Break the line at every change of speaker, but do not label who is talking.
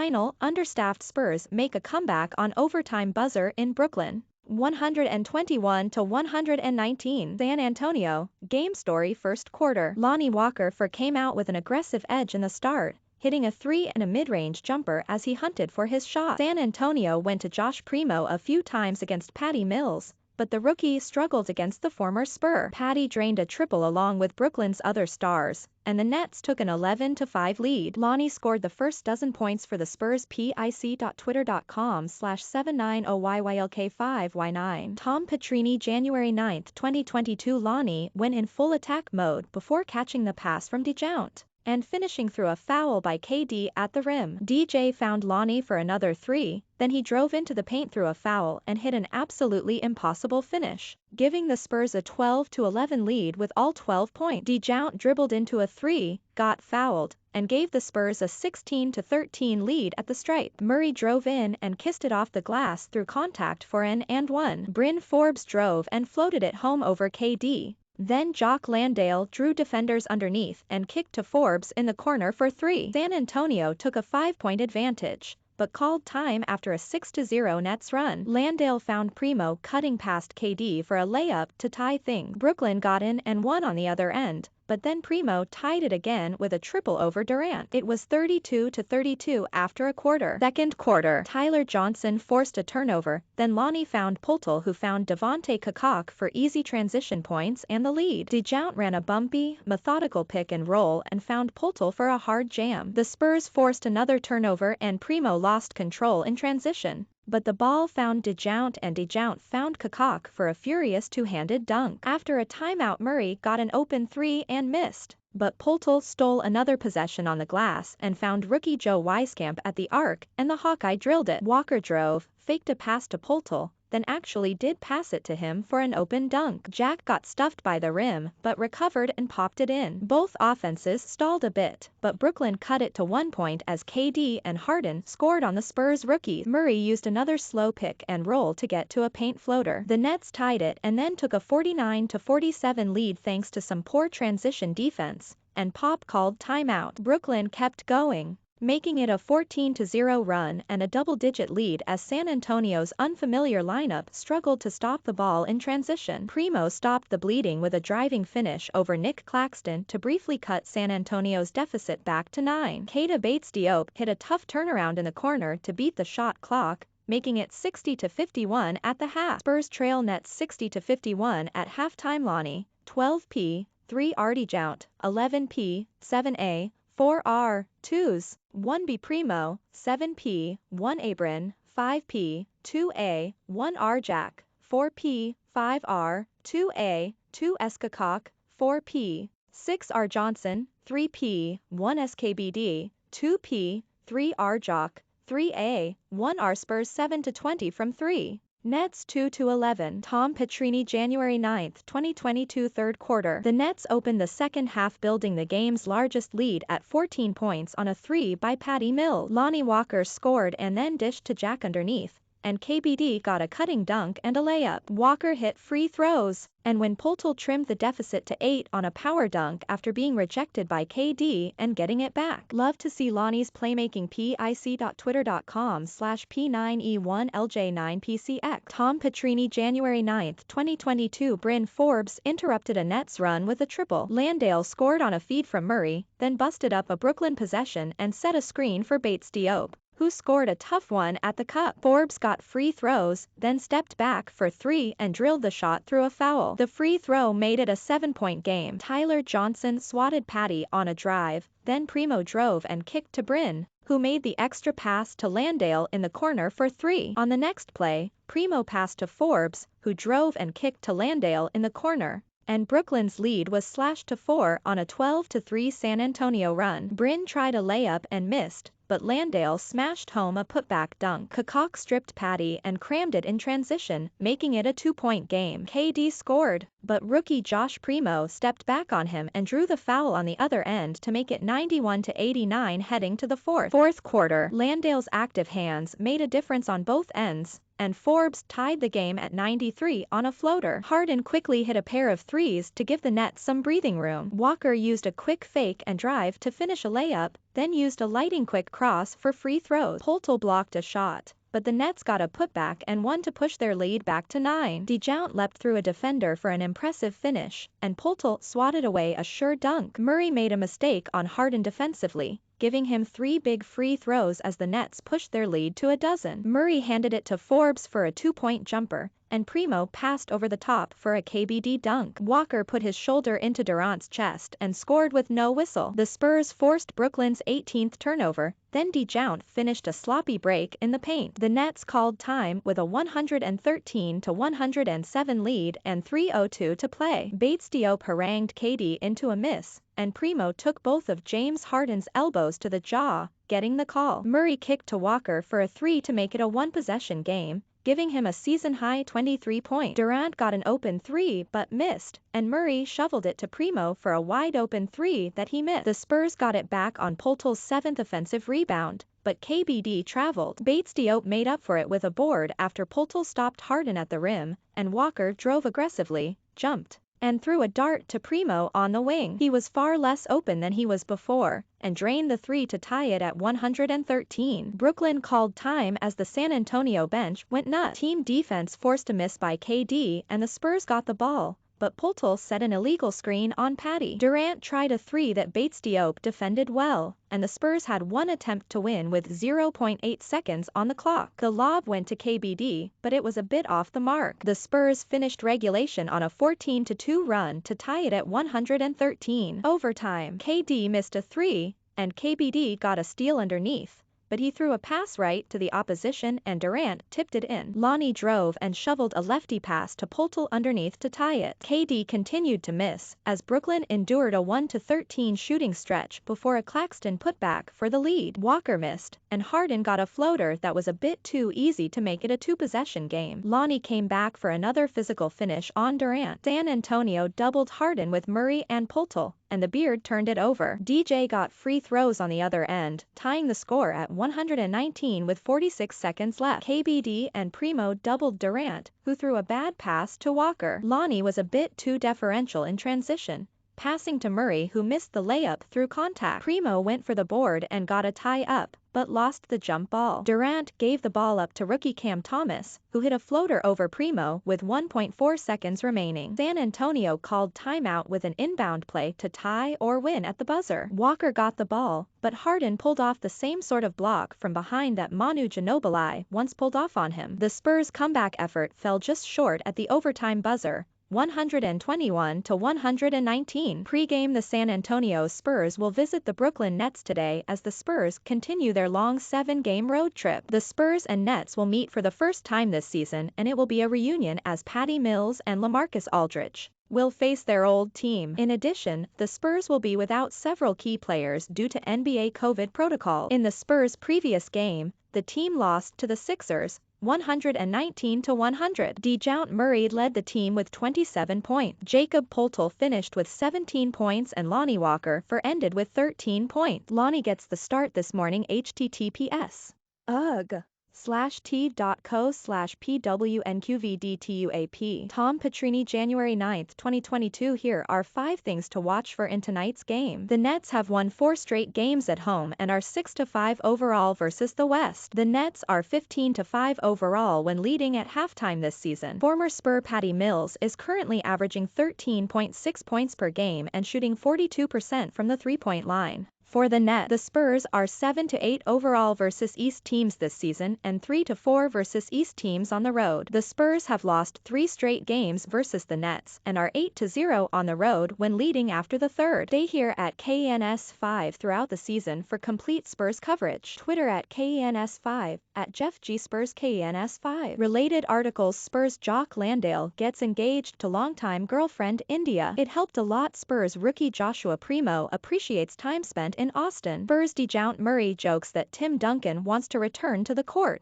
final, understaffed Spurs make a comeback on overtime buzzer in Brooklyn. 121-119 San Antonio, game story first quarter. Lonnie Walker came out with an aggressive edge in the start, hitting a three and a mid-range jumper as he hunted for his shot. San Antonio went to Josh Primo a few times against Patty Mills, but the rookie struggled against the former Spur. Patty drained a triple along with Brooklyn's other stars, and the Nets took an 11-5 lead. Lonnie scored the first dozen points for the Spurs. pic.twitter.com/790YYLK5Y9. Tom Petrini January 9, 2022 Lonnie went in full attack mode before catching the pass from DeJounte and finishing through a foul by KD at the rim. DJ found Lonnie for another three, then he drove into the paint through a foul and hit an absolutely impossible finish, giving the Spurs a 12-11 lead with all 12 points. DeJounte dribbled into a three, got fouled, and gave the Spurs a 16-13 lead at the stripe. Murray drove in and kissed it off the glass through contact for an and one. Bryn Forbes drove and floated it home over KD. Then Jock Landale drew defenders underneath and kicked to Forbes in the corner for three. San Antonio took a 5-point advantage, but called time after a 6-0 Nets run. Landale found Primo cutting past KD for a layup to tie things. Brooklyn got in and won on the other end, but then Primo tied it again with a triple over Durant. It was 32-32 after a quarter. Second quarter, Tyler Johnson forced a turnover, then Lonnie found Poeltl, who found Devontae Cacok for easy transition points and the lead. DeJounte ran a bumpy, methodical pick and roll and found Poeltl for a hard jam. The Spurs forced another turnover and Primo lost control in transition, but the ball found DeJounte and DeJounte found Cacok for a furious two-handed dunk. After a timeout, Murray got an open three and missed, but Poeltl stole another possession on the glass and found rookie Joe Wieskamp at the arc, and the Hawkeye drilled it. Walker drove, faked a pass to Poeltl, then actually did pass it to him for an open dunk. Jack got stuffed by the rim, but recovered and popped it in. Both offenses stalled a bit, but Brooklyn cut it to 1 point as KD and Harden scored on the Spurs rookies. Murray used another slow pick and roll to get to a paint floater. The Nets tied it and then took a 49-47 lead thanks to some poor transition defense, and Pop called timeout. Brooklyn kept going, making it a 14-0 run and a double-digit lead as San Antonio's unfamiliar lineup struggled to stop the ball in transition. Primo stopped the bleeding with a driving finish over Nick Claxton to briefly cut San Antonio's deficit back to 9. Keita Bates-Diop hit a tough turnaround in the corner to beat the shot clock, making it 60-51 at the half. Spurs trail Nets 60-51 at halftime. Lonnie, 12p, 3R DeJounte, 11p, 7a, 4R, 2s, 1b Primo, 7p, 1a Bryn, 5p, 2a, 1R Jack, 4p, 5R, 2a, 2s Cacok, 4p, 6R Johnson, 3p, 1s KBD, 2p, 3R Jock, 3a, 1R Spurs 7-20 from 3. Nets 2-11. Tom Petrini January 9, 2022 third quarter. The Nets opened the second half building the game's largest lead at 14 points on a three by Patty Mills. Lonnie Walker scored and then dished to Jack underneath, and KBD got a cutting dunk and a layup. Walker hit free throws, and when Poeltl trimmed the deficit to 8 on a power dunk after being rejected by KD and getting it back. Love to see Lonnie's playmaking. pic.twitter.com/P9E1LJ9PCX. Tom Petrini January 9, 2022 Bryn Forbes interrupted a Nets run with a triple. Landale scored on a feed from Murray, then busted up a Brooklyn possession and set a screen for Bates-Diop, who scored a tough one at the cup. Forbes got free throws, then stepped back for three and drilled the shot through a foul. The free throw made it a 7-point game. Tyler Johnson swatted Patty on a drive, then Primo drove and kicked to Bryn, who made the extra pass to Landale in the corner for three. On the next play, Primo passed to Forbes, who drove and kicked to Landale in the corner, and Brooklyn's lead was slashed to 4 on a 12-3 San Antonio run. Bryn tried a layup and missed, but Landale smashed home a putback dunk. Cacok stripped Patty and crammed it in transition, making it a 2-point game. KD scored, but rookie Josh Primo stepped back on him and drew the foul on the other end to make it 91-89 heading to the fourth quarter. Landale's active hands made a difference on both ends, and Forbes tied the game at 93 on a floater. Harden quickly hit a pair of threes to give the Nets some breathing room. Walker used a quick fake and drive to finish a layup, then used a lightning quick cross for free throws. Poltel blocked a shot, but the Nets got a putback and won to push their lead back to 9. DeJounte leapt through a defender for an impressive finish, and Poltel swatted away a sure dunk. Murray made a mistake on Harden defensively, giving him 3 big free throws as the Nets pushed their lead to a dozen. Murray handed it to Forbes for a 2-point jumper, and Primo passed over the top for a KBD dunk. Walker put his shoulder into Durant's chest and scored with no whistle. The Spurs forced Brooklyn's 18th turnover, then DeJounte finished a sloppy break in the paint. The Nets called time with a 113-107 lead and 3:02 to play. Bates-Diop harangued KD into a miss, and Primo took both of James Harden's elbows to the jaw, getting the call. Murray kicked to Walker for a 3 to make it a one-possession game, giving him a season-high 23 points. Durant got an open 3 but missed, and Murray shoveled it to Primo for a wide-open 3 that he missed. The Spurs got it back on Poltel's 7th offensive rebound, but KBD traveled. Bates-Diop made up for it with a board after Poltel stopped Harden at the rim, and Walker drove aggressively, jumped, and threw a dart to Primo on the wing. He was far less open than he was before, and drained the 3 to tie it at 113. Brooklyn called time as the San Antonio bench went nuts. Team defense forced a miss by KD and the Spurs got the ball, but Poltel set an illegal screen on Patty. Durant tried a 3 that Bates-Diop defended well, and the Spurs had one attempt to win with 0.8 seconds on the clock. The lob went to KBD, but it was a bit off the mark. The Spurs finished regulation on a 14-2 run to tie it at 113. Overtime. KD missed a 3, and KBD got a steal underneath, but he threw a pass right to the opposition and Durant tipped it in. Lonnie drove and shoveled a lefty pass to Poltel underneath to tie it. KD continued to miss, as Brooklyn endured a 1-13 shooting stretch before a Claxton putback for the lead. Walker missed, and Harden got a floater that was a bit too easy to make it a 2-possession game. Lonnie came back for another physical finish on Durant. San Antonio doubled Harden with Murray and Poltel, and the Beard turned it over. DJ got free throws on the other end, tying the score at 119 with 46 seconds left. KBD and Primo doubled Durant, who threw a bad pass to Walker. Lonnie was a bit too deferential in transition, passing to Murray who missed the layup through contact. Primo went for the board and got a tie-up, but lost the jump ball. Durant gave the ball up to rookie Cam Thomas, who hit a floater over Primo with 1.4 seconds remaining. San Antonio called timeout with an inbound play to tie or win at the buzzer. Walker got the ball, but Harden pulled off the same sort of block from behind that Manu Ginobili once pulled off on him. The Spurs' comeback effort fell just short at the overtime buzzer, 121-119. Pre-game, the San Antonio Spurs will visit the Brooklyn Nets today as the Spurs continue their long 7-game road trip. The Spurs and Nets will meet for the first time this season, and it will be a reunion as Patty Mills and LaMarcus Aldridge will face their old team. In addition, the Spurs will be without several key players due to NBA COVID protocol. In the Spurs' previous game, the team lost to the Sixers, 119-100. DeJounte Murray led the team with 27 points. Jacob Poltel finished with 17 points and Lonnie Walker ended with 13 points. Lonnie gets the start this morning. https /t.co/pwnqvdtuap. Tom Petrini, January 9, 2022. Here are 5 things to watch for in tonight's game. The Nets have won 4 straight games at home and are 6-5 overall versus the West. The Nets are 15-5 overall when leading at halftime this season. Former Spur Patty Mills is currently averaging 13.6 points per game and shooting 42% from the three-point line. For the Nets, the Spurs are 7-8 overall versus East teams this season and 3-4 versus East teams on the road. The Spurs have lost 3 straight games versus the Nets and are 8-0 on the road when leading after the third. Stay here at KNS5 throughout the season for complete Spurs coverage. Twitter at KNS5, at Jeff G Spurs KNS5. Related articles: Spurs Jock Landale gets engaged to longtime girlfriend India. It helped a lot. Spurs rookie Joshua Primo appreciates time spent in Austin. Spurs DeJounte Murray jokes that Tim Duncan wants to return to the court.